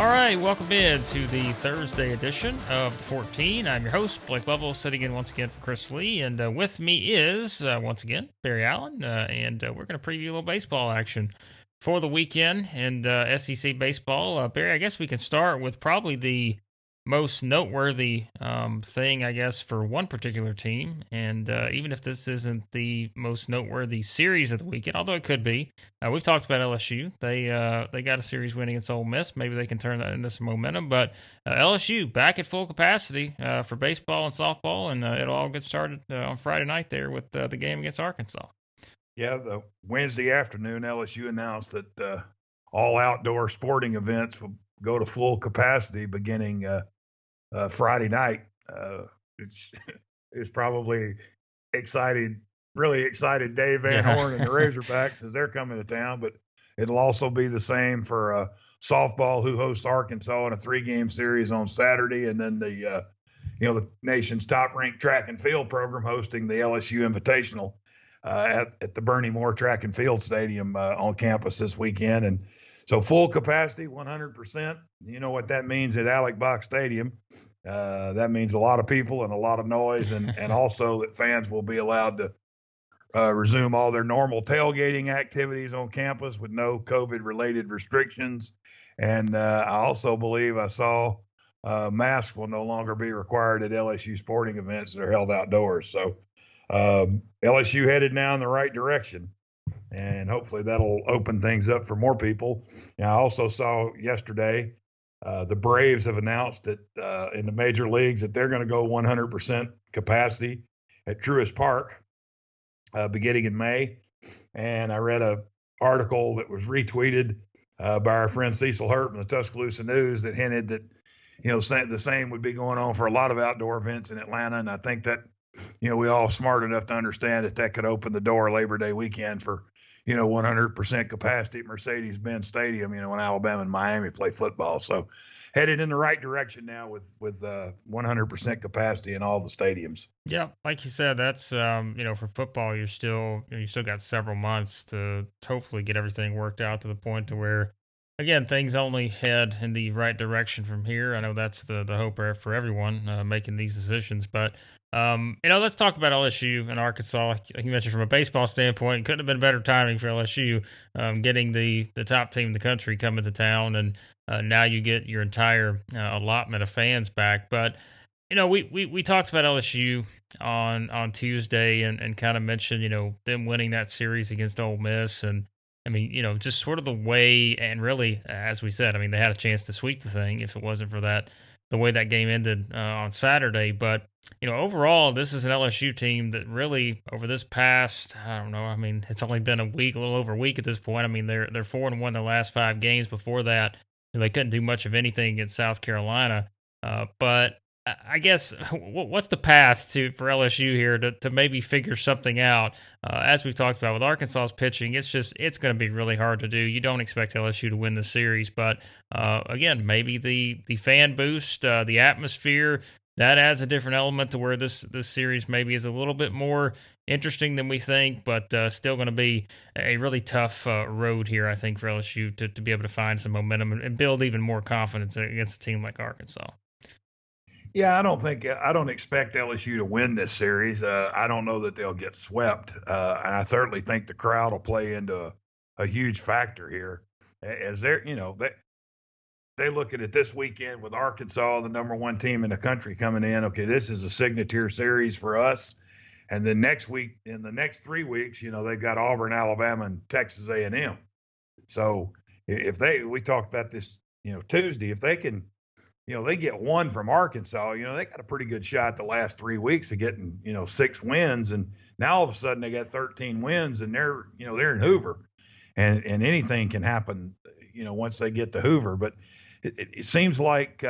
All right, welcome in to the Thursday edition of the 14. I'm your host, Blake Lovell, sitting in once again for Chris Lee, and with me is, once again, Barry Allen, and we're going to preview a little baseball action for the weekend and SEC baseball. Barry, I guess we can start with probably the most noteworthy thing, I guess, for one particular team, and even if this isn't the most noteworthy series of the weekend, although it could be, we've talked about LSU. They got a series win against Ole Miss. Maybe they can turn that into some momentum. But LSU back at full capacity for baseball and softball, and it'll all get started on Friday night there with the game against Arkansas. Yeah, the Wednesday afternoon, LSU announced that all outdoor sporting events will go to full capacity beginning Friday night. It's it's probably really excited Dave Van Horn and the Razorbacks as they're coming to town, but it'll also be the same for softball, who hosts Arkansas in a 3-game series on Saturday, and then the nation's top-ranked track and field program hosting the LSU Invitational at the Bernie Moore Track and Field Stadium on campus this weekend. And so full capacity, 100%. You know what that means at Alec Box Stadium. That means a lot of people and a lot of noise, and also that fans will be allowed to resume all their normal tailgating activities on campus with no COVID-related restrictions. And I also believe I saw masks will no longer be required at LSU sporting events that are held outdoors. So LSU headed now in the right direction, and hopefully that'll open things up for more people. Now, I also saw yesterday the Braves have announced that in the major leagues that they're going to go 100% capacity at Truist Park beginning in May. And I read an article that was retweeted by our friend Cecil Hurt from the Tuscaloosa News that hinted that, the same would be going on for a lot of outdoor events in Atlanta. And I think that, we all smart enough to understand that could open the door Labor Day weekend for, 100% capacity at Mercedes-Benz Stadium, when Alabama and Miami play football. So headed in the right direction now with 100% capacity in all the stadiums. Yeah, like you said, that's for football, you still got several months to hopefully get everything worked out to the point to where, again, things only head in the right direction from here. I know that's the hope for everyone making these decisions, but let's talk about LSU and Arkansas. Like you mentioned, from a baseball standpoint, couldn't have been better timing for LSU getting the top team in the country coming to town, and now you get your entire allotment of fans back. But we talked about LSU on Tuesday and kind of mentioned them winning that series against Ole Miss, and I mean just sort of the way, and really, as we said, I mean they had a chance to sweep the thing if it wasn't for the way that game ended on Saturday. But overall, this is an LSU team that really, over this past, I don't know, I mean, it's only been a little over a week at this point. I mean, they're 4-1 their last 5 games. Before that, they couldn't do much of anything against South Carolina. But I guess what's the path for LSU here to maybe figure something out? As we've talked about with Arkansas's pitching, it's going to be really hard to do. You don't expect LSU to win the series, but again, maybe the fan boost, the atmosphere, that adds a different element to where this series maybe is a little bit more interesting than we think, but still going to be a really tough road here, I think, for LSU to be able to find some momentum and build even more confidence against a team like Arkansas. Yeah, I don't expect LSU to win this series. I don't know that they'll get swept. And I certainly think the crowd will play into a huge factor here. As they look at it this weekend with Arkansas, the number 1 team in the country, coming in. Okay, this is a signature series for us. And then next week, in the next 3 weeks, they've got Auburn, Alabama, and Texas A&M. So we talked about this, Tuesday, if they can, they get 1 from Arkansas, they got a pretty good shot the last 3 weeks of getting, 6 wins. And now all of a sudden they got 13 wins, and they're in Hoover, and anything can happen, once they get to Hoover. But it seems like,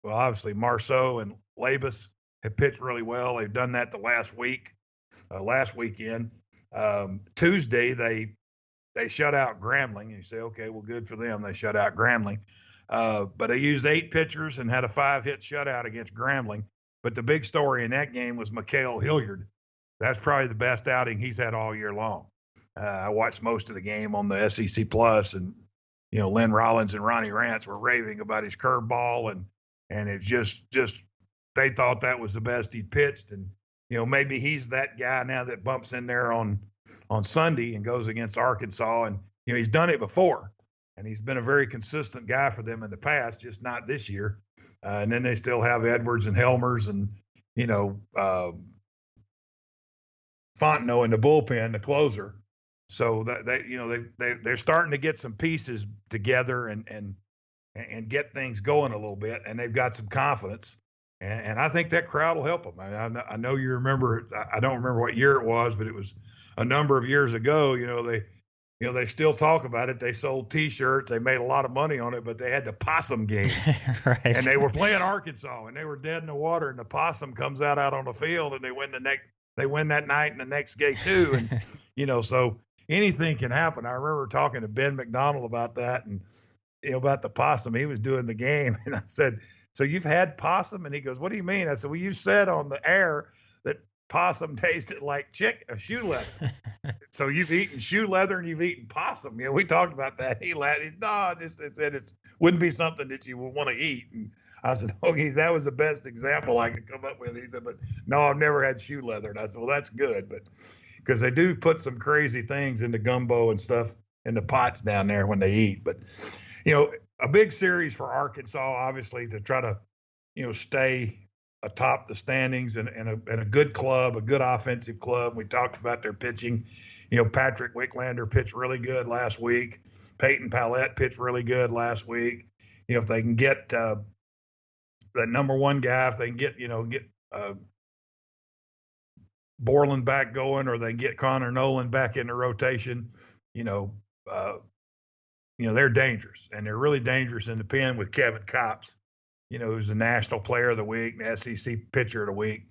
obviously Marceau and Labus have pitched really well. They've done that the last weekend. Tuesday, they shut out Grambling. And you say, okay, well, good for them. They shut out Grambling. But they used 8 pitchers and had a 5-hit shutout against Grambling. But the big story in that game was Mikhail Hilliard. That's probably the best outing he's had all year long. I watched most of the game on the SEC Plus, and Lynn Rollins and Ronnie Rance were raving about his curveball, and it's just they thought that was the best he'd pitched, and maybe he's that guy now that bumps in there on Sunday and goes against Arkansas, and he's done it before, and he's been a very consistent guy for them in the past, just not this year. And then they still have Edwards and Helmers and Fontenot in the bullpen, the closer. So that they're starting to get some pieces together and get things going a little bit, and they've got some confidence. And I think that crowd will help them. I know you remember. I don't remember what year it was, but it was a number of years ago. They still talk about it. They sold T-shirts. They made a lot of money on it, but they had the possum game, Right. and they were playing Arkansas, and they were dead in the water. And the possum comes out on the field, and they win They win that night and the next game too, and so anything can happen. I remember talking to Ben McDonald about that, and about the possum. He was doing the game, and I said, "So you've had possum?" And he goes, "What do you mean?" I said, "Well, you said on the air that possum tasted like shoe leather. So you've eaten shoe leather and you've eaten possum." We talked about that. He laughed. No, it wouldn't be something that you would want to eat. And I said, "Okay, that was the best example I could come up with." He said, "But no, I've never had shoe leather." And I said, "Well, that's good, but because they do put some crazy things in the gumbo and stuff in the pots down there when they eat." But a big series for Arkansas, obviously, to try to stay atop the standings, and a good club, a good offensive club. We talked about their pitching. Patrick Wicklander pitched really good last week. Peyton Pallette pitched really good last week. If they can get that number one guy, if they can get Borland back going, or they get Connor Nolan back in the rotation, they're dangerous, and they're really dangerous in the pen with Kevin Kopps, who's the National Player of the Week, the SEC Pitcher of the Week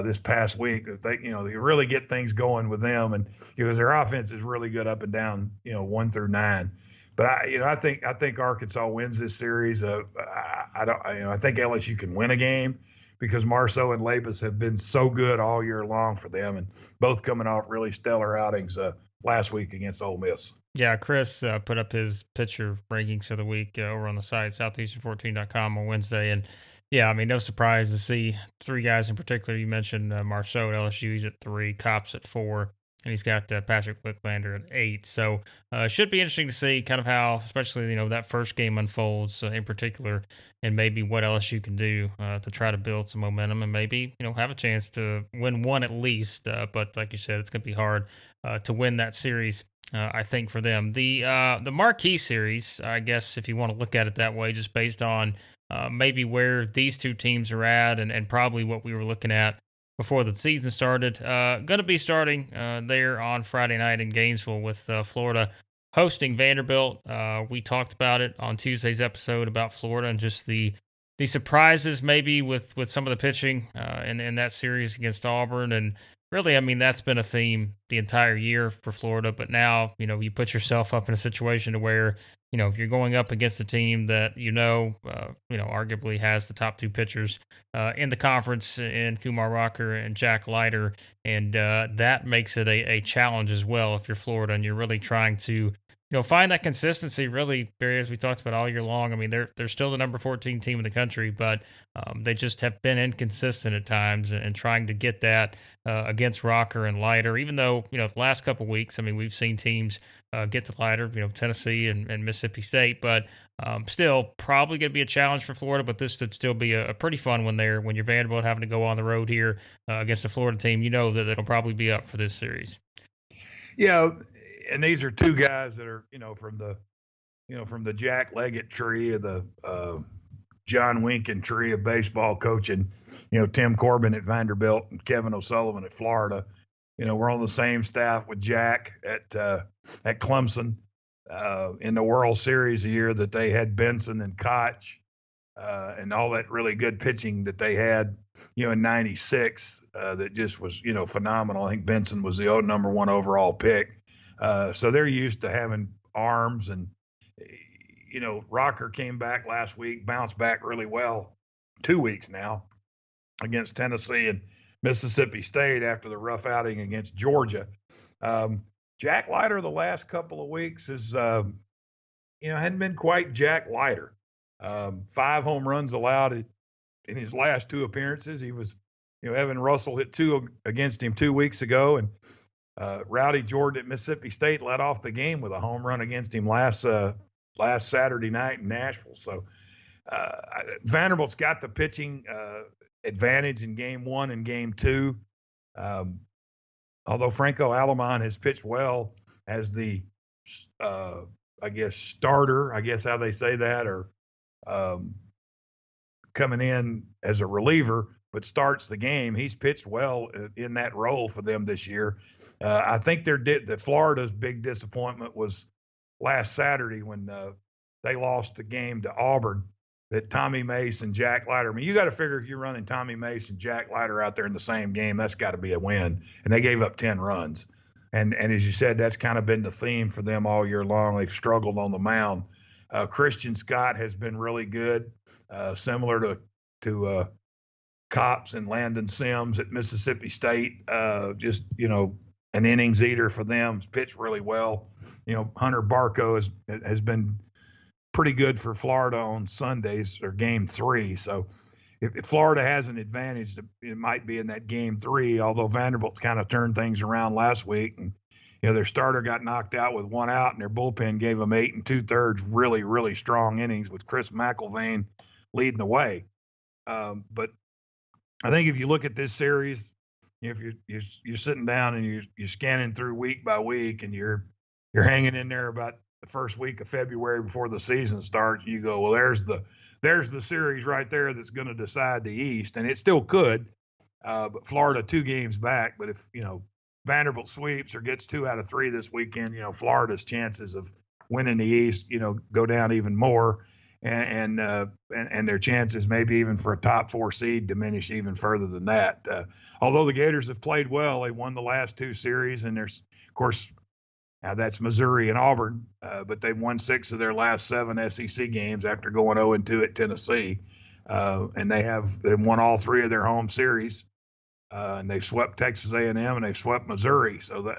this past week. They really get things going with them, and because their offense is really good up and down, 1 through 9. But I think Arkansas wins this series. I think LSU can win a game because Marceau and Labus have been so good all year long for them, and both coming off really stellar outings last week against Ole Miss. Yeah, Chris put up his pitcher rankings for the week over on the site, southeastern14.com on Wednesday. And yeah, I mean, no surprise to see three guys in particular. You mentioned Marceau at LSU, he's at 3, Kopps at 4, and he's got Patrick Wicklander at 8. So it should be interesting to see kind of how, especially, that first game unfolds in particular, and maybe what LSU can do to try to build some momentum and maybe, have a chance to win one at least. But like you said, it's going to be hard to win that series. I think for them, the marquee series, I guess, if you want to look at it that way, just based on maybe where these two teams are at, and probably what we were looking at before the season started. Going to be starting there on Friday night in Gainesville with Florida hosting Vanderbilt. We talked about it on Tuesday's episode about Florida and just the surprises maybe with some of the pitching in that series against Auburn. And really, I mean, that's been a theme the entire year for Florida. But now, you put yourself up in a situation to where, you're going up against a team that, arguably has the top 2 pitchers in the conference in Kumar Rocker and Jack Leiter. And that makes it a challenge as well if you're Florida and you're really trying to, find that consistency. Really, Barry, as we talked about all year long. I mean, they're still the number 14 team in the country, but they just have been inconsistent at times, and trying to get that against Rocker and Leiter. Even though the last couple of weeks, I mean, we've seen teams get to Leiter, Tennessee and Mississippi State, but still probably going to be a challenge for Florida. But this could still be a pretty fun one there when you're Vanderbilt having to go on the road here against a Florida team. That it'll probably be up for this series. Yeah, and these are two guys that are from the Jack Leggett tree of the John Winkin tree of baseball coaching. Tim Corbin at Vanderbilt and Kevin O'Sullivan at Florida. We're on the same staff with Jack at Clemson in the World Series a year that they had Benson and Koch and all that really good pitching that they had, in '96 that just was, phenomenal. I think Benson was the number 1 overall pick. So they're used to having arms, and, Rocker came back last week, bounced back really well 2 weeks now against Tennessee and Mississippi State after the rough outing against Georgia. Jack Leiter the last couple of weeks is hadn't been quite Jack Leiter. 5 home runs allowed in his last 2 appearances. He was, Evan Russell hit 2 against him 2 weeks ago, and Rowdy Jordan at Mississippi State led off the game with a home run against him last Saturday night in Nashville. So uh, Vanderbilt's got the pitching advantage in game 1 and game 2. Um, Although Franco Alamon has pitched well as the, uh, I guess, starter, I guess how they say that, or um, coming in as a reliever, but starts the game. He's pitched well in that role for them this year. I think that Florida's big disappointment was last Saturday when they lost the game to Auburn. That Tommy Mace and Jack Leiter. I mean, you got to figure if you're running Tommy Mace and Jack Leiter out there in the same game, that's got to be a win. And they gave up 10 runs. And as you said, that's kind of been the theme for them all year long. They've struggled on the mound. Christian Scott has been really good, similar to Cops and Landon Sims at Mississippi State. Just an innings eater for them. He's pitched really well. Hunter Barco has been pretty good for Florida on Sundays or game 3. So if Florida has an advantage, it might be in that game 3, although Vanderbilt's kind of turned things around last week. And, their starter got knocked out with 1 out, and their bullpen gave them 8 2/3 really, really strong innings with Chris McIlvain leading the way. But I think if you look at this series, if you're sitting down and you're scanning through week by week, and you're hanging in there about the first week of February before the season starts, you go, well, there's the series right there that's going to decide the East, and it still could. But Florida 2 games back. But if Vanderbilt sweeps or gets 2 out of 3 this weekend, Florida's chances of winning the East, go down even more, and their chances maybe even for a top 4 seed diminish even further than that. Although the Gators have played well, they won the last 2 series, and there's of course. Now that's Missouri and Auburn, but they've won 6 of their last 7 SEC games after going 0-2 at Tennessee, and they've won all 3 of their home series, and they've swept Texas A&M and they've swept Missouri. So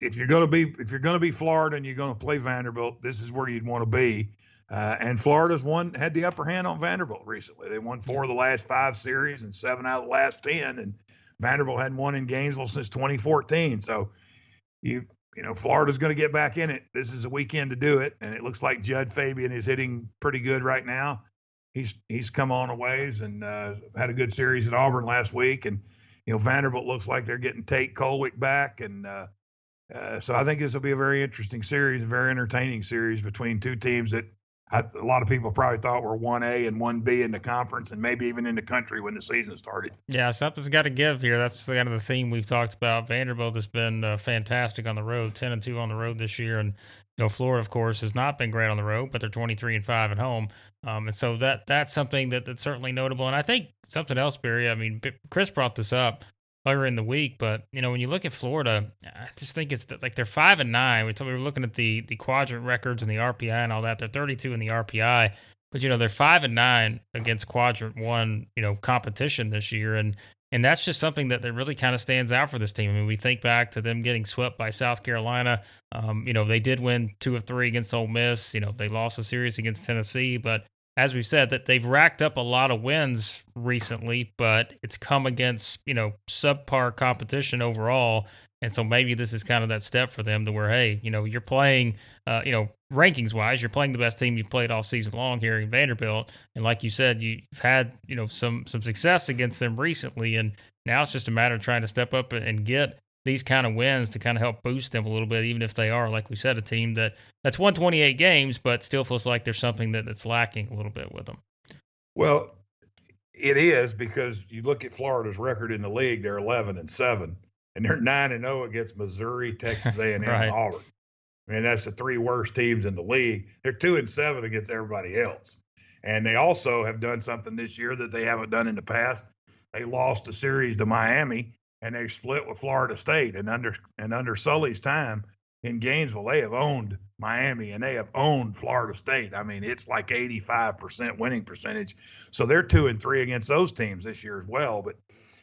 if you're going to be Florida and you're going to play Vanderbilt, this is where you'd want to be. And Florida's had the upper hand on Vanderbilt recently. They won 4 of the last 5 series and 7 out of the last 10, and Vanderbilt hadn't won in Gainesville since 2014. So. Florida's going to get back in it. This is a weekend to do it, and it looks like Judd Fabian is hitting pretty good right now. He's come on a ways and had a good series at Auburn last week, and Vanderbilt looks like they're getting Tate Colwick back, and so I think this will be a very interesting series, a very entertaining series between 2 teams that a lot of people probably thought were 1A and 1B in the conference, and maybe even in the country when the season started. Yeah, something's got to give here. That's kind of the theme we've talked about. Vanderbilt has been fantastic on the road, 10-2 on the road this year, and Florida, of course, has not been great on the road, but they're 23-5 at home, and so that's something that's certainly notable. And I think something else, Barry. I mean, Chris brought this up earlier in the week, but when you look at Florida, I just think it's like they're 5-9. We were looking at the quadrant records and the RPI and all that. They're 32 in the RPI, but they're 5-9 against quadrant 1 competition this year, and that's just something that really kind of stands out for this team. I mean, we think back to them getting swept by South Carolina. They did win 2 of 3 against Ole Miss. They lost a series against Tennessee, but as we've said, that they've racked up a lot of wins recently, but it's come against, subpar competition overall. And so maybe this is kind of that step for them to where, hey, you're playing, rankings wise, you're playing the best team you've played all season long here in Vanderbilt. And like you said, you've had, some success against them recently. And now it's just a matter of trying to step up and get these kind of wins to kind of help boost them a little bit, even if they are, like we said, a team that's won 28 games, but still feels like there's something that's lacking a little bit with them. Well, it is, because you look at Florida's record in the league; they're 11-7, and they're 9-0 against Missouri, Texas A&M, Right. and Auburn. I mean, that's the 3 worst teams in the league. They're 2-7 against everybody else, and they also have done something this year that they haven't done in the past. They lost a series to Miami, and they split with Florida State. And under Sully's time in Gainesville, they have owned Miami and they have owned Florida State. I mean, it's like 85% winning percentage. So they're 2-3 against those teams this year as well. But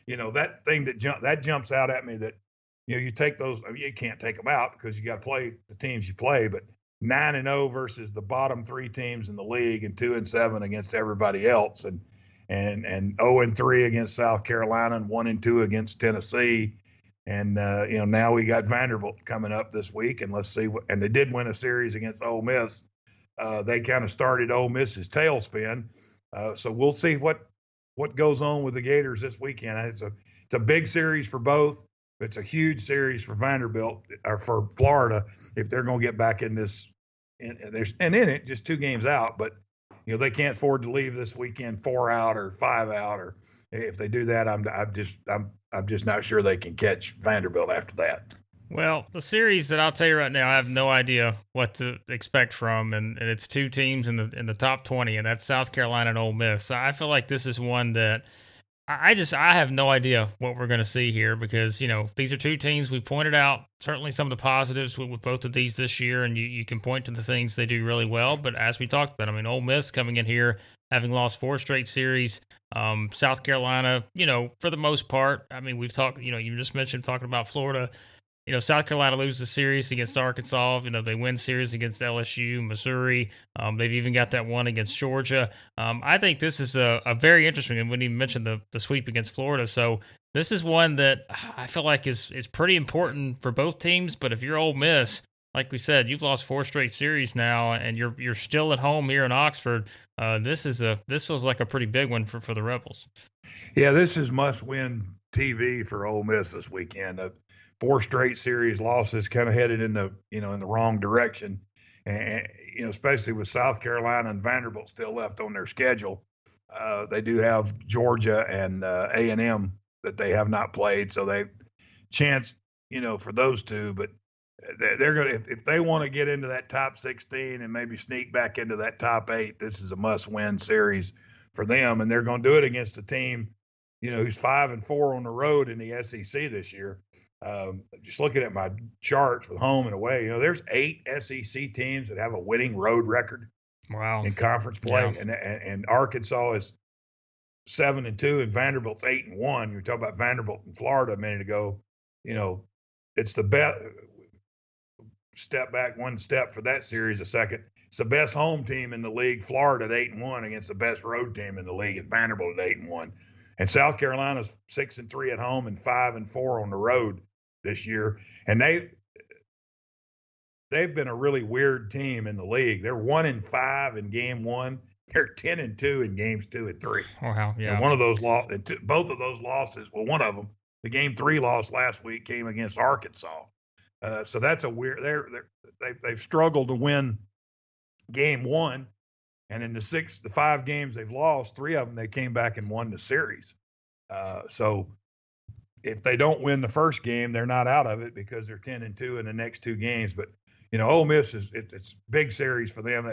that thing that jumps out at me, that you take those. I mean, you can't take them out because you got to play the teams you play. But 9-0 versus the bottom three teams in the league, and 2-7 against everybody else, and 0-3 against South Carolina, and 1-2 against Tennessee. And now we got Vanderbilt coming up this week, and let's see what. And they did win a series against Ole Miss. They kind of started Ole Miss's tailspin, so we'll see what goes on with the Gators this weekend. It's a big series for both. It's a huge series for Vanderbilt or for Florida if they're going to get back in this. And in it, just 2 games out, but they can't afford to leave this weekend 4 out or 5 out, or if they do that, I'm just not sure they can catch Vanderbilt after that. Well, the series that I'll tell you right now, I have no idea what to expect from, and it's 2 teams in the top 20, and that's South Carolina and Ole Miss. So I feel like this is one that I have no idea what we're going to see here because these are 2 teams. We pointed out certainly some of the positives with both of these this year, and you can point to the things they do really well. But as we talked about, I mean, Ole Miss coming in here having lost 4 straight series. South Carolina, for the most part, I mean, we've talked. You just mentioned talking about Florida. South Carolina loses a series against Arkansas. They win series against LSU, Missouri. They've even got that one against Georgia. I think this is a very interesting, and we didn't even mention the sweep against Florida. So this is one that I feel like is pretty important for both teams. But if you're Ole Miss, like we said, you've lost 4 straight series now, and you're still at home here in Oxford. This feels like a pretty big one for the Rebels. Yeah, this is must-win TV for Ole Miss this weekend. 4 straight series losses, kind of headed in the in the wrong direction, and especially with South Carolina and Vanderbilt still left on their schedule. They do have Georgia and A&M that they have not played, so they chance for those 2. But they're gonna if they want to get into that top 16 and maybe sneak back into that top 8. This is a must-win series for them, and they're going to do it against a team who's 5-4 on the road in the SEC this year. Just looking at my charts with home and away, there's 8 SEC teams that have a winning road record. Wow. In conference play, Yeah. and Arkansas is 7-2, and Vanderbilt's 8-1. You were talking about Vanderbilt in Florida a minute ago. It's the best. Step back one step for that series a second. It's the best home team in the league, Florida at 8-1, against the best road team in the league at Vanderbilt at 8-1. And South Carolina's 6-3 at home and 5-4 on the road this year. And they've been a really weird team in the league. They're 1-5 in game 1. They're 10-2 in games 2 and 3. Wow, yeah. And one of those both of those losses, well, one of them, the game 3 loss last week, came against Arkansas. So that's a weird. They've struggled to win game 1, and in the 5 games they've lost, 3 of them they came back and won the series. So if they don't win the first game, they're not out of it because they're 10-2 in the next 2 games. But Ole Miss it's big series for them.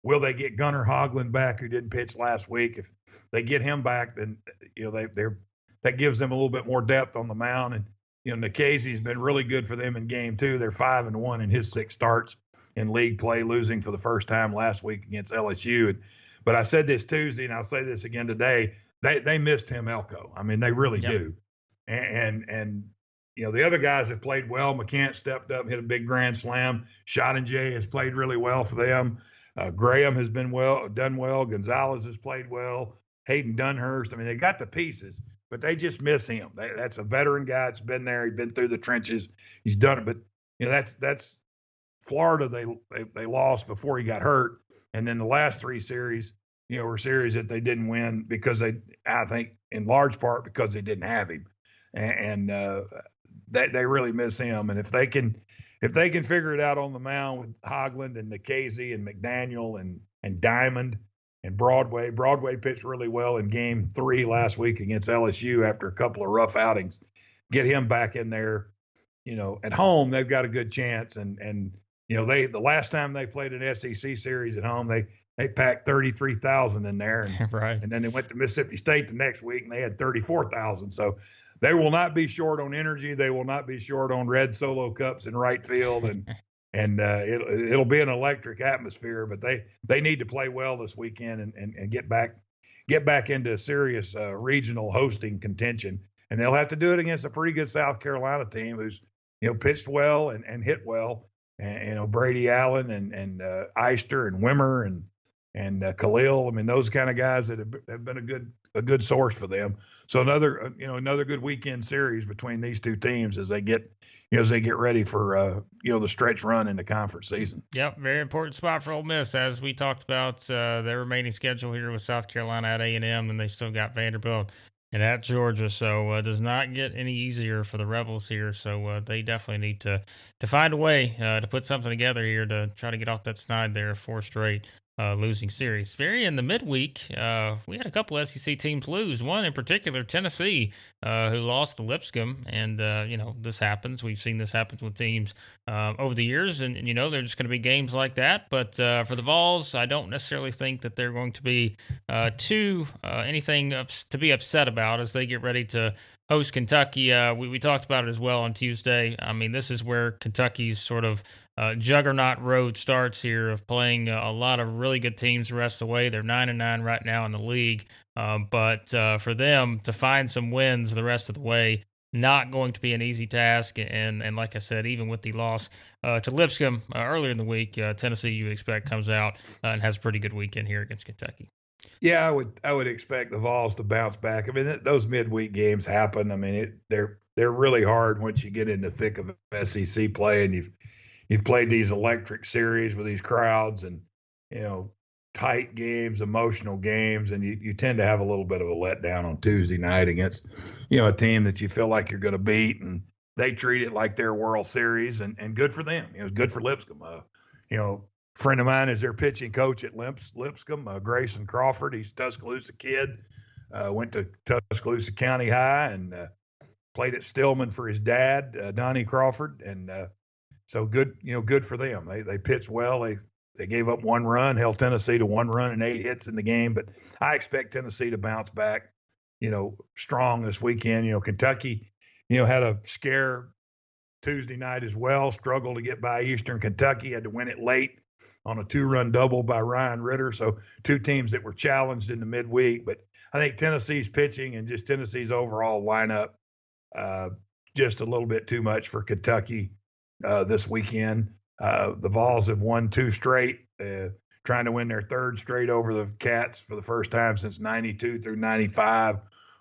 Will they get Gunnar Hoglund back, who didn't pitch last week? If they get him back, then that gives them a little bit more depth on the mound. And Nikhazy's been really good for them in game 2. They're 5-1 in his 6 starts in league play, losing for the first time last week against LSU. But I said this Tuesday, and I'll say this again today. They missed Tim Elko. I mean, they really do. And the other guys have played well. McCants stepped up, hit a big grand slam. Shot and Jay has played really well for them. Graham has done well. Gonzalez has played well. Hayden Dunhurst. I mean, they got the pieces, but they just miss him. That's a veteran guy that's been there. He's been through the trenches. He's done it. But that's Florida. They lost before he got hurt, and then the last 3 series, were series that they didn't win because I think in large part because they didn't have him, and they really miss him. And if they can figure it out on the mound with Hoglund and Nikhazy and McDaniel and Diamond and Broadway pitched really well in game 3 last week against LSU after a couple of rough outings. Get him back in there, at home, they've got a good chance. And the last time they played an SEC series at home, they packed 33,000 in there, and, right. And then they went to Mississippi State the next week and they had 34,000. So they will not be short on energy. They will not be short on red Solo cups in right field, and it'll be an electric atmosphere. But they need to play well this weekend and get back into serious regional hosting contention. And they'll have to do it against a pretty good South Carolina team who's pitched well and hit well. and Brady Allen and Eister and Wimmer and Khalil. I mean, those kind of guys that have been a good source for them. So another good weekend series between these two teams as they get ready for the stretch run in the conference season. Yep, very important spot for Ole Miss, as we talked about their remaining schedule here with South Carolina at A&M, and they still got Vanderbilt and at Georgia. So does not get any easier for the Rebels here. So they definitely need to find a way to put something together here to try to get off that snide there, four straight losing series. Very in the midweek, we had a couple SEC teams lose. One in particular, Tennessee, who lost to Lipscomb, and this happens. We've seen this happen with teams over the years, and they're just going to be games like that. But for the Vols, I don't necessarily think that they're going to be too anything to be upset about as they get ready to host Kentucky. We talked about it as well on Tuesday. I mean, this is where Kentucky's sort of juggernaut road starts here of playing a lot of really good teams the rest of the way. They're 9-9 right now in the league, but for them to find some wins the rest of the way, not going to be an easy task. And like I said, even with the loss to Lipscomb earlier in the week, Tennessee, you expect, comes out and has a pretty good weekend here against Kentucky. Yeah, I would expect the Vols to bounce back. I mean, those midweek games happen. I mean, they're really hard once you get in the thick of SEC play, and you've played these electric series with these crowds and you know tight games, emotional games, and you tend to have a little bit of a letdown on Tuesday night against a team that you feel like you're going to beat, and they treat it like their World Series, and good for them. It was good for Lipscomb. You know, friend of mine is their pitching coach at Lipscomb, Grayson Crawford. He's a Tuscaloosa kid. Went to Tuscaloosa County High and played at Stillman for his dad, Donnie Crawford, and so good. Good for them. They pitched well. They gave up one run, held Tennessee to one run and 8 hits in the game. But I expect Tennessee to bounce back, strong this weekend. Kentucky, had a scare Tuesday night as well. Struggled to get by Eastern Kentucky. Had to win it late on a 2-run double by Ryan Ritter. So two teams that were challenged in the midweek. But I think Tennessee's pitching and just Tennessee's overall lineup just a little bit too much for Kentucky this weekend. The Vols have won 2 straight, trying to win their 3rd straight over the Cats for the first time since 92 through 95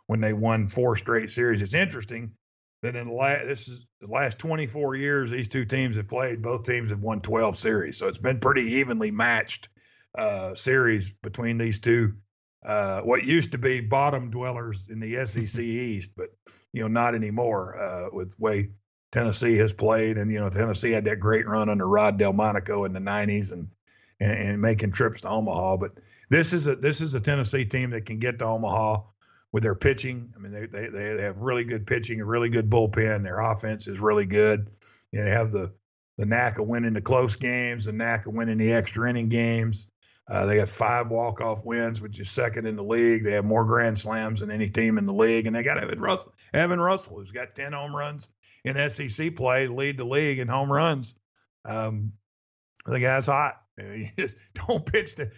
when they won 4 straight series. It's interesting that in the last 24 years these two teams have played, both teams have won 12 series. So it's been pretty evenly matched series between these two, what used to be bottom dwellers in the SEC East, but not anymore with the way Tennessee has played. And Tennessee had that great run under Rod Delmonico in the 90s and making trips to Omaha. But this is a Tennessee team that can get to Omaha with their pitching. I mean, they have really good pitching, a really good bullpen. Their offense is really good. They have the knack of winning the close games, the knack of winning the extra inning games. They have 5 walk-off wins, which is second in the league. They have more grand slams than any team in the league. And they got Evan Russell, who's got 10 home runs in SEC play, lead the league in home runs. The guy's hot. You just don't pitch to.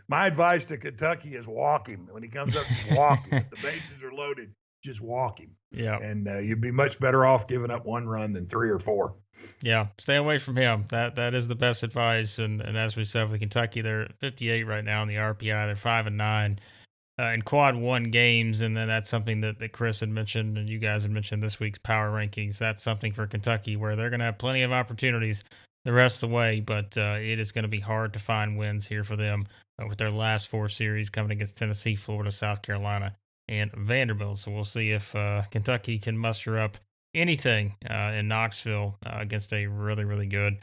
My advice to Kentucky is walk him when he comes up. Just walk him. If the bases are loaded, just walk him. Yeah, and you'd be much better off giving up 1 run than 3 or 4. Yeah, stay away from him. That is the best advice. And as we said with Kentucky, they're at 58 right now in the RPI. They're 5-9 in quad 1 games, and then that's something that Chris had mentioned and you guys had mentioned this week's power rankings. That's something for Kentucky where they're going to have plenty of opportunities the rest of the way, but it is going to be hard to find wins here for them with their last 4 series coming against Tennessee, Florida, South Carolina, and Vanderbilt. So we'll see if Kentucky can muster up anything in Knoxville against a really, really good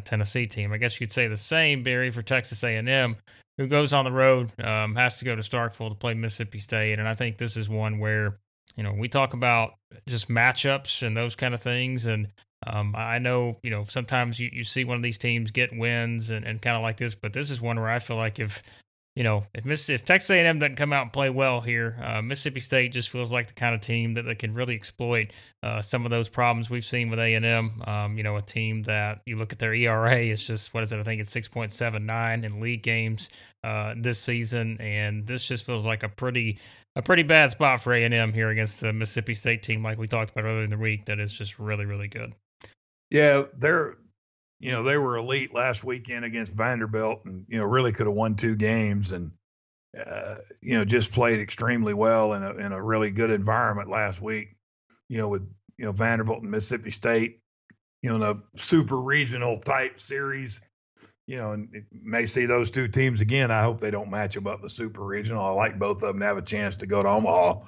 Tennessee team. I guess you could say the same, Barry, for Texas A&M, who goes on the road, has to go to Starkville to play Mississippi State. And I think this is one where, we talk about just matchups and those kind of things. And I know, sometimes you see one of these teams get wins and kind of like this, but this is one where I feel like if Texas A&M doesn't come out and play well here, Mississippi State just feels like the kind of team that can really exploit some of those problems we've seen with A&M. A team that you look at their ERA, it's just, what is it? I think it's 6.79 in league games this season, and this just feels like a pretty bad spot for A&M here against the Mississippi State team, like we talked about earlier in the week, that is just really, really good. Yeah, they were elite last weekend against Vanderbilt, and really could have won 2 games, and just played extremely well in a really good environment last week. With Vanderbilt and Mississippi State, in a super regional type series. And it may see those two teams again. I hope they don't match them up in the super regional. I like both of them to have a chance to go to Omaha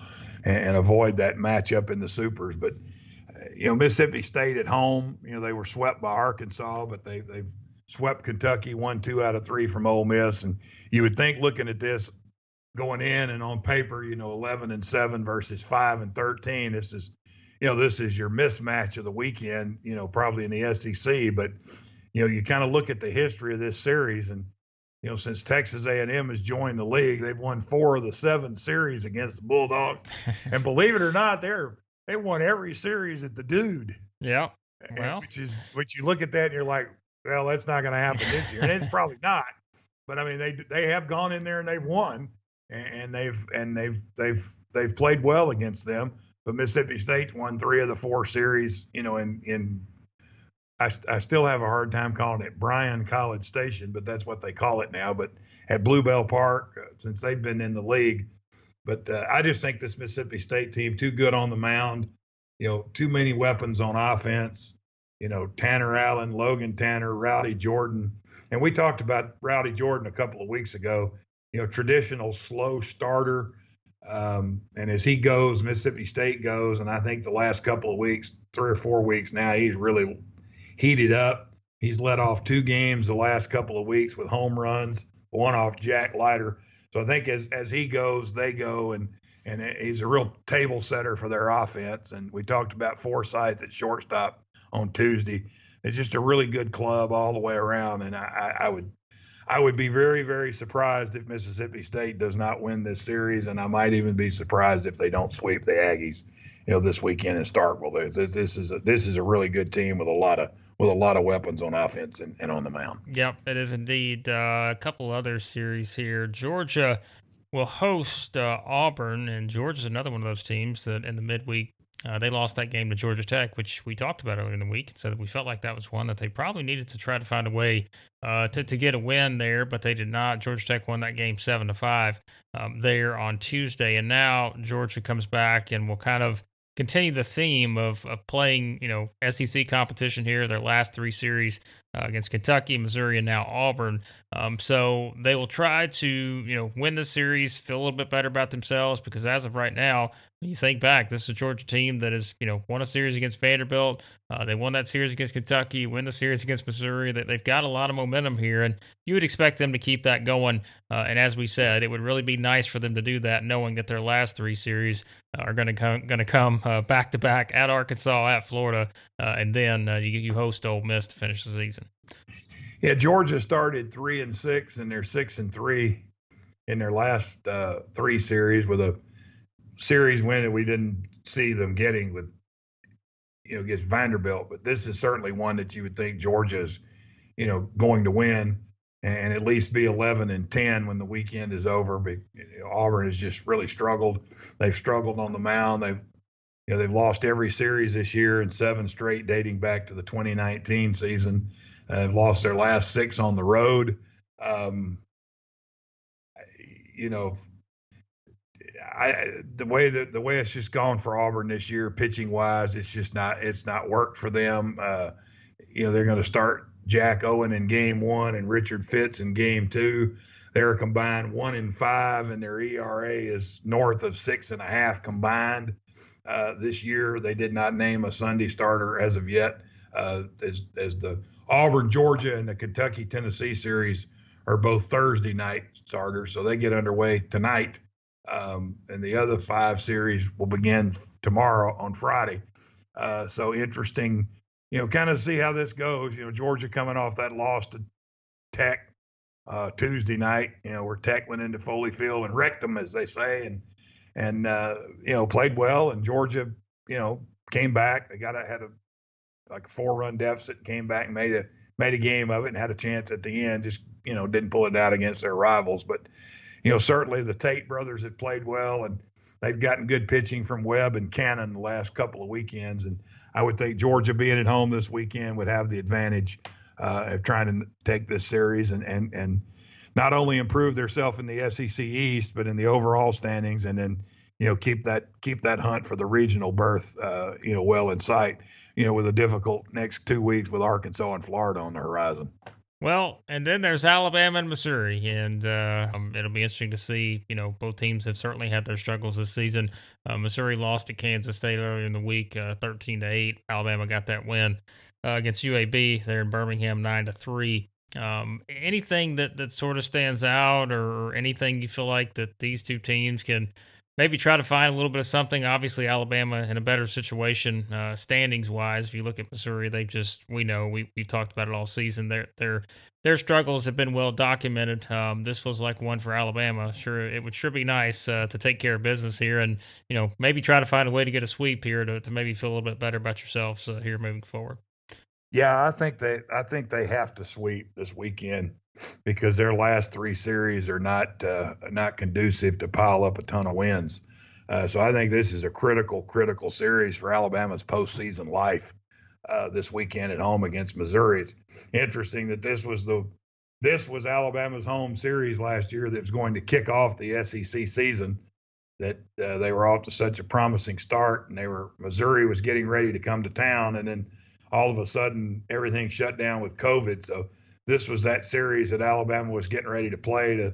and avoid that matchup in the supers. But Mississippi State at home, they were swept by Arkansas, but they've swept Kentucky, won 2 out of 3 from Ole Miss. And you would think, looking at this going in and on paper, 11-7 versus 5-13, this is your mismatch of the weekend, probably in the SEC. But you kind of look at the history of this series, and since Texas A&M has joined the league, they've won 4 of the 7 series against the Bulldogs, and believe it or not, they won every series at the Dude. Yeah, well, which you look at that and you're like, well, that's not going to happen this year, and it's probably not. But I mean, they have gone in there and they've won, and they've played well against them. But Mississippi State's won 3 of the 4 series, I still have a hard time calling it Bryan College Station, but that's what they call it now. But at Bluebell Park, since they've been in the league. But I just think this Mississippi State team, too good on the mound, too many weapons on offense, Tanner Allen, Logan Tanner, Rowdy Jordan. And we talked about Rowdy Jordan a couple of weeks ago, traditional slow starter. And as he goes, Mississippi State goes. And I think the last couple of weeks, 3 or 4 weeks now, he's really heated up. He's led off 2 games the last couple of weeks with home runs, 1 off Jack Leiter. So I think as he goes, they go, and he's a real table setter for their offense. And we talked about Forsythe at shortstop on Tuesday. It's just a really good club all the way around. And I would be very, very surprised if Mississippi State does not win this series, and I might even be surprised if they don't sweep the Aggies, this weekend in Starkville. This is a really good team with a lot of weapons on offense and on the mound. Yep, it is indeed. A couple other series here. Georgia will host Auburn, and Georgia's another one of those teams that in the midweek they lost that game to Georgia Tech, which we talked about earlier in the week. So we felt like that was one that they probably needed to try to find a way to get a win there, but they did not. Georgia Tech won that game 7-5 there on Tuesday, and now Georgia comes back and will kind of continue the theme of playing, SEC competition here. Their last 3 series against Kentucky, Missouri, and now Auburn. So they will try to, win this series, feel a little bit better about themselves, because as of right now, when you think back, this is a Georgia team that has, won a series against Vanderbilt. They won that series against Kentucky, win the series against Missouri. They've got a lot of momentum here, and you would expect them to keep that going. And as we said, it would really be nice for them to do that, knowing that their last 3 series are going to come back to back at Arkansas, at Florida, and then you host Ole Miss to finish the season. Yeah, Georgia started 3-6, and they're 6-3 in their last 3 series, with a series win that we didn't see them getting with against Vanderbilt. But this is certainly one that you would think Georgia's going to win and at least be 11-10 when the weekend is over. But Auburn has just really struggled. They've struggled on the mound. They've lost every series this year in 7 straight, dating back to the 2019 season. They've lost their last 6 on the road. The way it's just gone for Auburn this year, pitching wise, it's not worked for them. They're going to start Jack Owen in game 1 and Richard Fitz in game 2. They're a combined 1-5, and their ERA is north of 6.5 combined. This year, they did not name a Sunday starter as of yet. As the Auburn, Georgia, and the Kentucky, Tennessee series are both Thursday night starters, so they get underway tonight. And the other 5 series will begin tomorrow on Friday. So interesting, kind of see how this goes. Georgia coming off that loss to Tech Tuesday night, where Tech went into Foley Field and wrecked them, as they say, and played well. And Georgia, came back. They had a 4-run deficit, came back and made a game of it, and had a chance at the end. Just didn't pull it out against their rivals, but. Certainly the Tate brothers have played well, and they've gotten good pitching from Webb and Cannon the last couple of weekends. And I would think Georgia being at home this weekend would have the advantage trying to take this series and not only improve themselves in the SEC East, but in the overall standings, and then keep that hunt for the regional berth well in sight. With a difficult next 2 weeks with Arkansas and Florida on the horizon. Well, and then there's Alabama and Missouri, and it'll be interesting to see. Both teams have certainly had their struggles this season. Missouri lost to Kansas State earlier in the week, 13-8. Alabama got that win against UAB there in Birmingham, 9-3. Anything that sort of stands out, or anything you feel like that these two teams can maybe try to find a little bit of something? Obviously, Alabama in a better situation standings wise. If you look at Missouri, we've talked about it all season. Their struggles have been well documented. This was like one for Alabama. Sure, it would sure be nice to take care of business here, and maybe try to find a way to get a sweep here to maybe feel a little bit better about yourselves here moving forward. Yeah, I think they have to sweep this weekend because their last three series are not conducive to pile up a ton of wins. So I think this is a critical series for Alabama's postseason life this weekend at home against Missouri. It's interesting that this was Alabama's home series last year that was going to kick off the SEC season. That they were off to such a promising start, and Missouri was getting ready to come to town, and then all of a sudden everything shut down with COVID. So this was that series that Alabama was getting ready to play to,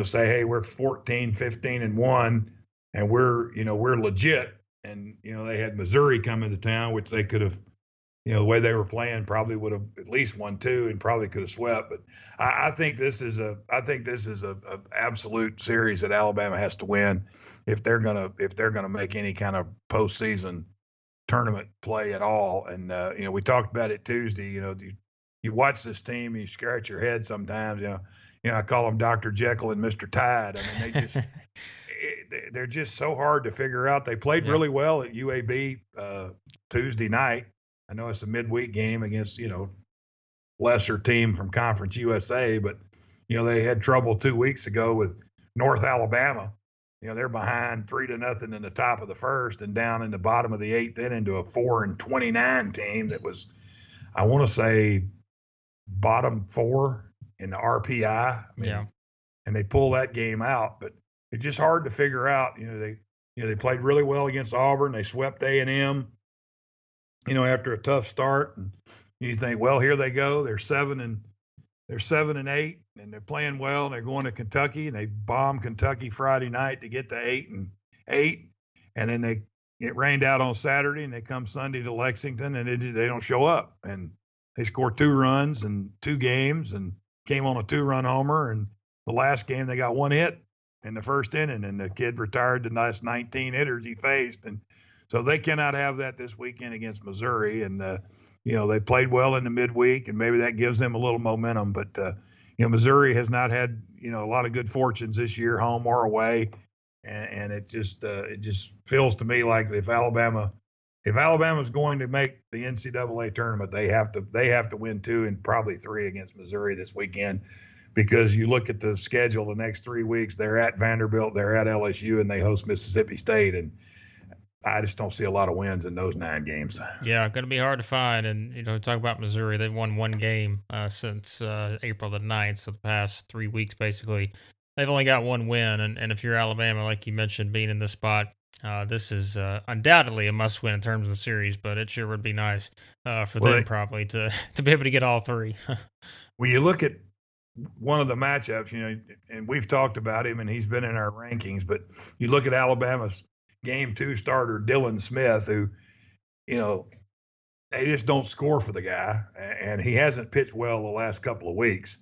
say, hey, we're 14, 15 and 1 and we're legit. And, they had Missouri come into town, which they could have, the way they were playing probably would have at least won two and probably could have swept. But I think this is a absolute series that Alabama has to win if they're gonna make any kind of postseason tournament play at all. And we talked about it Tuesday. You watch this team, you scratch your head sometimes. I call them Dr. Jekyll and Mr. Hyde. I mean, they're just so hard to figure out. They played really well at UAB Tuesday night. I know it's a midweek game against lesser team from Conference USA, but they had trouble 2 weeks ago with North Alabama. They're behind 3-0 in the top of the first and down in the bottom of the eighth inning to a 4-29 team that was, I want to say, bottom four in the RPI. And they pull that game out, but it's just hard to figure out. They played really well against Auburn. They swept A&M, after a tough start. And you think, well, here they go. They're 7-8, and they're playing well, and they're going to Kentucky, and they bomb Kentucky Friday night to get to 8-8, and then it rained out on Saturday, and they come Sunday to Lexington, and they don't show up, and they scored 2 runs in 2 games, and came on a 2-run homer, and the last game they got 1 hit in the first inning, and the kid retired the last 19 hitters he faced, and so they cannot have that this weekend against Missouri, and they played well in the midweek, and maybe that gives them a little momentum. But Missouri has not had a lot of good fortunes this year, home or away, and it just feels to me like if Alabama's going to make the NCAA tournament, they have to win 2 and probably 3 against Missouri this weekend, because you look at the schedule the next 3 weeks, they're at Vanderbilt, they're at LSU, and they host Mississippi State, and I just don't see a lot of wins in those 9 games. Yeah, going to be hard to find. And, talk about Missouri. They've won 1 game since April the 9th, so the past 3 weeks, basically. They've only got 1 win. And if you're Alabama, like you mentioned, being in this spot, this is undoubtedly a must-win in terms of the series, but it sure would be nice for them probably to be able to get all 3. When you look at one of the matchups, and we've talked about him, and he's been in our rankings, but you look at Alabama's Game 2 starter Dylan Smith, who, they just don't score for the guy, and he hasn't pitched well the last couple of weeks,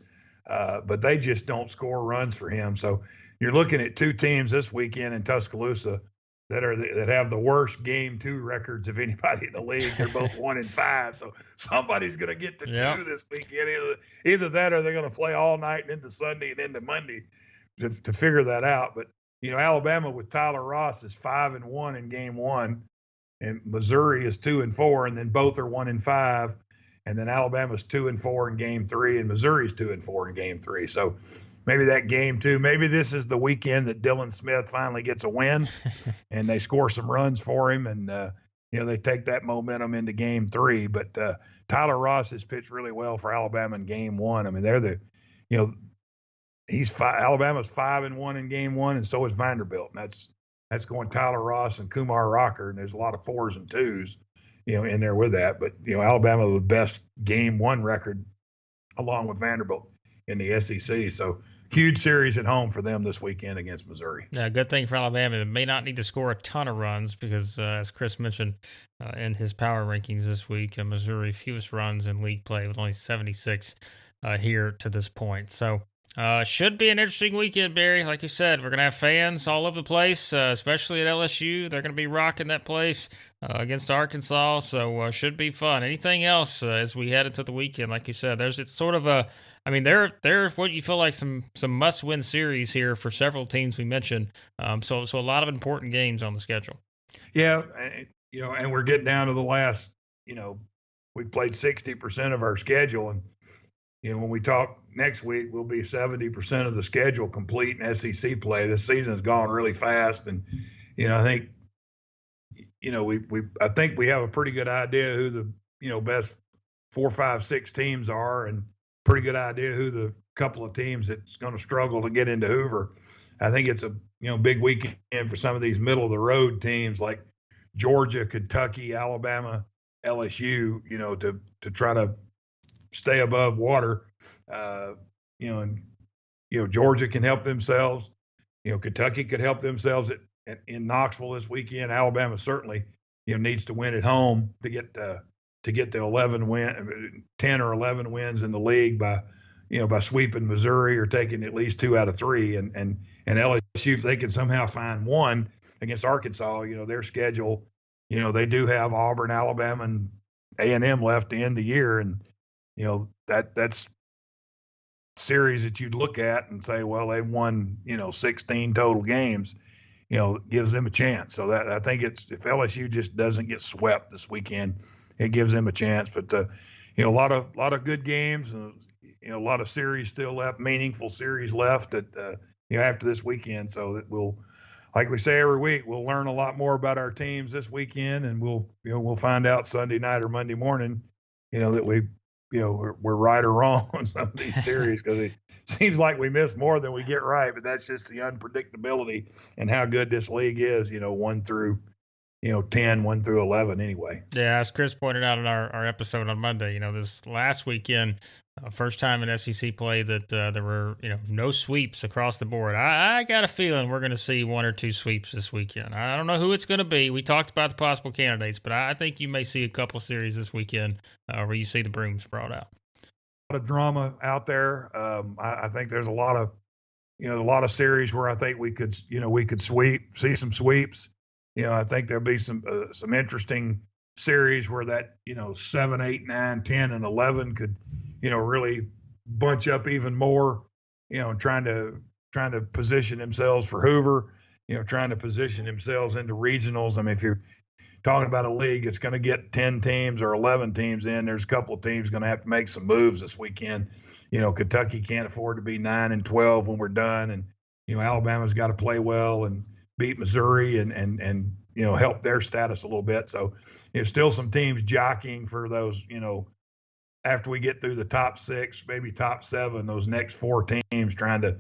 but they just don't score runs for him. So you're looking at 2 teams this weekend in Tuscaloosa that have the worst Game 2 records of anybody in the league. They're both 1-5, so somebody's going to get to 2 this weekend. Either that, or they're going to play all night and into Sunday and into Monday to figure that out. But Alabama with Tyler Ross is 5-1 in Game 1, and Missouri is 2-4, and then both are 1-5, and then Alabama's 2-4 in Game 3, and Missouri's 2-4 in Game 3. So maybe that Game 2, maybe this is the weekend that Dylan Smith finally gets a win, and they score some runs for him, and they take that momentum into game 3. But Tyler Ross has pitched really well for Alabama in game 1. I mean, they're the, you know, Alabama's 5-1 in game 1, and so is Vanderbilt. And that's going Tyler Ross and Kumar Rocker, and there's a lot of 4s and 2s, in there with that. But Alabama with the best game 1 record, along with Vanderbilt in the SEC. So huge series at home for them this weekend against Missouri. Yeah, good thing for Alabama. They may not need to score a ton of runs because, as Chris mentioned in his power rankings this week, Missouri fewest runs in league play with only 76 here to this point. So should be an interesting weekend, Barry. Like you said, we're going to have fans all over the place, especially at LSU. They're going to be rocking that place against Arkansas, so should be fun. Anything else as we head into the weekend? Like you said, it's sort of a, I mean, they're what you feel like some must-win series here for several teams we mentioned. So a lot of important games on the schedule. Yeah, and we're getting down to the last. We've played 60% of our schedule, and when we talk next week, we'll be 70% of the schedule complete in SEC play. This season has gone really fast, and I think I think we have a pretty good idea who the best 4, 5, 6 teams are, and pretty good idea who the couple of teams that's going to struggle to get into Hoover. I think it's a big weekend for some of these middle of the road teams like Georgia, Kentucky, Alabama, LSU. To try to stay above water. Georgia can help themselves. Kentucky could help themselves in Knoxville this weekend. Alabama certainly needs to win at home to get the 10 or 11 wins in the league by sweeping Missouri or taking at least 2 out of 3. And LSU, if they can somehow find one against Arkansas, their schedule, they do have Auburn, Alabama, and A&M left to end the year. And, that's series that you'd look at and say, well, they've won, 16 total games, gives them a chance. So that I think if LSU just doesn't get swept this weekend, it gives them a chance. But a lot of good games, and a lot of series still left, meaningful series left after this weekend. So that we'll, like we say every week, we'll learn a lot more about our teams this weekend, and we'll find out Sunday night or Monday morning, that we're right or wrong on some of these series, because it seems like we miss more than we get right. But that's just the unpredictability and how good this league is. 1 through 10, 1 through 11 anyway. Yeah, as Chris pointed out in our episode on Monday, this last weekend, first time in SEC play that there were, no sweeps across the board. I got a feeling we're going to see 1 or 2 sweeps this weekend. I don't know who it's going to be. We talked about the possible candidates, but I think you may see a couple series this weekend where you see the brooms brought out. A lot of drama out there. I think there's a lot of series where I think we could see some sweeps. I think there'll be some interesting series where that 7, 8, 9, 10, and 11 could really bunch up even more. Trying to position themselves for Hoover. Trying to position themselves into regionals. I mean, if you're talking about a league that's going to get 10 teams or 11 teams in, there's a couple of teams going to have to make some moves this weekend. Kentucky can't afford to be 9 and 12 when we're done, and Alabama's got to play well and beat Missouri and help their status a little bit. So still some teams jockeying for those, after we get through the top 6, maybe top 7, those next 4 teams trying to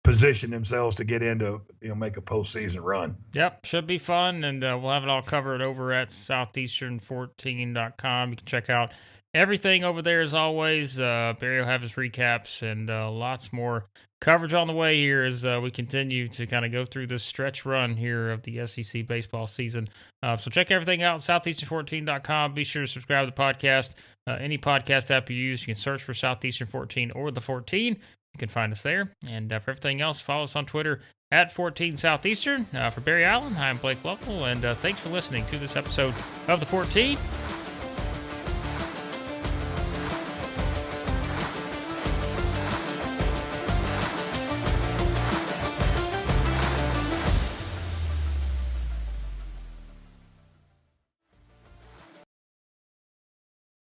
position themselves to get into, make a postseason run. Yep, should be fun, and we'll have it all covered over at southeastern14.com. You can check out everything over there as always. Barry will have his recaps and lots more coverage on the way here as we continue to kind of go through this stretch run here of the SEC baseball season. So check everything out at southeastern14.com. Be sure to subscribe to the podcast. Any podcast app you use, you can search for Southeastern 14 or the 14. You can find us there. And for everything else, follow us on Twitter at 14 Southeastern. For Barry Allen, I'm Blake Lovell, and thanks for listening to this episode of the 14.